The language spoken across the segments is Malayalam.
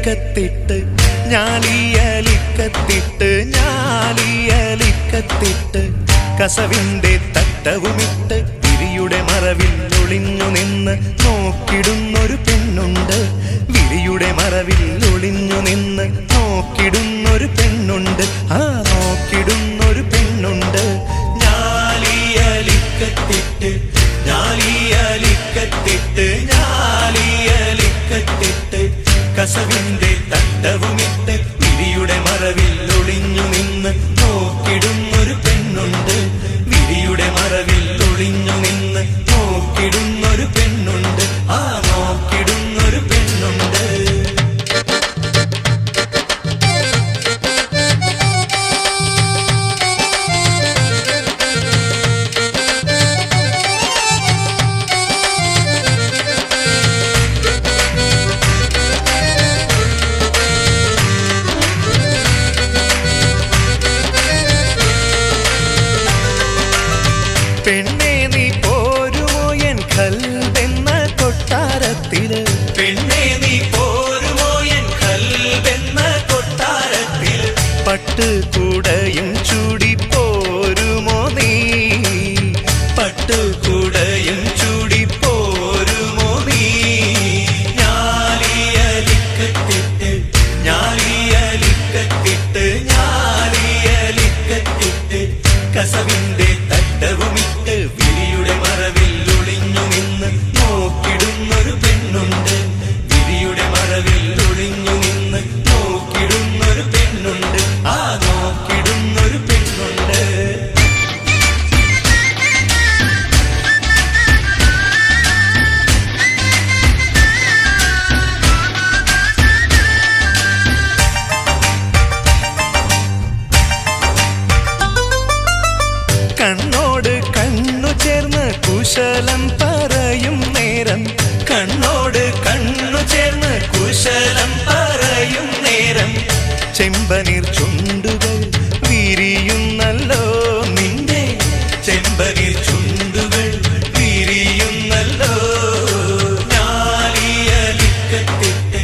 ഞാലിയലിക്കത്തിട്ട് ഞാലിയലിക്കത്തിട്ട് ഞാലിയലിക്കത്തിട്ട് കസവിന്റെ തട്ടവുമിട്ട് വിരിയുടെ മറവിൽ ഒളിഞ്ഞു നിന്ന് നോക്കിടുന്നൊരു പെണ്ണുണ്ട്. വിരിയുടെ മറവിൽ ഒളിഞ്ഞു നിന്ന് നോക്കിടുന്നൊരു പെണ്ണുണ്ട്. ആ നോക്കിടുന്നൊരു പെണ്ണുണ്ട്. ഞാലിയലിക്കത്തിട്ട് ഞാലിയലിക്കത്തിട്ട് ഞാലിയലിക്കത്തിട്ട് കസവിന്റെ തട്ടവുമിട്ട് വിരിയുടെ മറവിൽ ഒളിഞ്ഞു നിന്ന് നോക്കിടുന്നൊരു പെണ്ണുണ്ട്. വിരിയുടെ മറവിൽ ഒളിഞ്ഞു നിന്ന് നോക്കിടുന്നൊരു പെണ്ണുണ്ട്. ആ നോക്കിടുന്നൊരു പെണ്ണുണ്ട്. പെണ്ണേ നീ പോരുമോ എൻ കൽബെന്ന കൊട്ടാരത്തില്. പെണ്ണേ നീ പോരുമോ എൻ കൽബെന്ന കൊട്ടാരത്തില്. പട്ടുകൂടയും ചൂടി പോരുമോ നീ. പട്ടുകൂടയും ചൂടി പോരുമോ നീ. ഞാലിയലിക്കത്തിട്ട് ഞാലിയലിക്കത്തിട്ട് ഞാലിയലിക്കത്തിട്ട് കസവിന്റെ തട്ടവുമിട്ട് വിരിയുടെ മറവിൽ ഒളിഞ്ഞു നിന്ന് നോക്കിടുന്നൊരു പെണ്ണുണ്ട്. വിരിയുടെ മറവിൽ ഒളിഞ്ഞു നിന്ന് നോക്കിടുന്നൊരു പെണ്ണുണ്ട്. ആ നോക്കിടുന്നൊരു പെണ്ണുണ്ട്. കണ്ണോട് കണ്ണു ചേർന്ന് കുശലം പറയും നേരം. കണ്ണോട് കണ്ണു ചേർന്ന് കുശലം പറയും നേരം. ചെമ്പനീർ ചുണ്ടുകൾ വിരിയുന്നല്ലോ നിന്റെ. ചെമ്പനീർ ചുണ്ടുകൾ വിരിയുന്നല്ലോ. ഞാലിയലിക്കത്തിട്ട്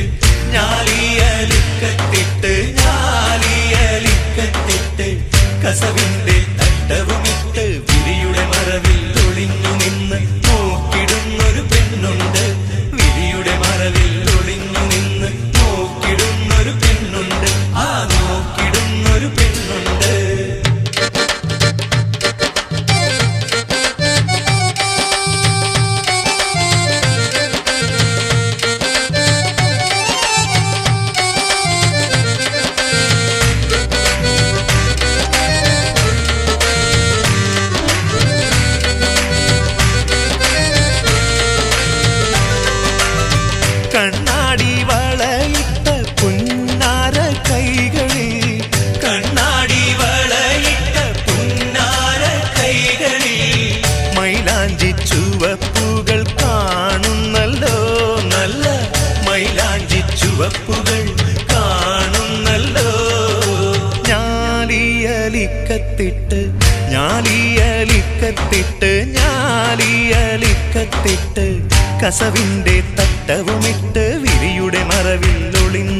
ഞാലിയലിക്കത്തിട്ട് ഞാലിയലിക്കത്തിട്ട് കസവിന്റെ തട്ടവുമിട്ട് വിരിയുടെ മറവിൽ ഒളിഞ്ഞു നിന്ന് നോക്കിടുന്നൊരു പെണ്ണുണ്ട്. വിരിയുടെ മറവിൽ ഒളിഞ്ഞു നിന്ന് നോക്കിടുന്നൊരു പെണ്ണുണ്ട്. ആ നോക്കിടുന്നൊരു പെണ്ണുണ്ട്. കണ്ണാടി വളയിട്ട പുന്നാര കൈകളിൽ. കണ്ണാടി വളയിട്ട പുന്നാര കൈകളിൽ മൈലാഞ്ചി ചുവപ്പുകൾ കാണുന്നല്ലോ. നല്ല മൈലാഞ്ചി ചുവപ്പുകൾ കാണുന്നല്ലോ. ഞാലിയലിക്കത്തിട്ട് ഞാലിയലിക്കത്തിട്ട് ഞാലിയലിക്കത്തിട്ട് കസവിന്റെ തട്ടവുമിട്ട് വിരിയുടെ മറവിൽ ഒളിഞ്ഞു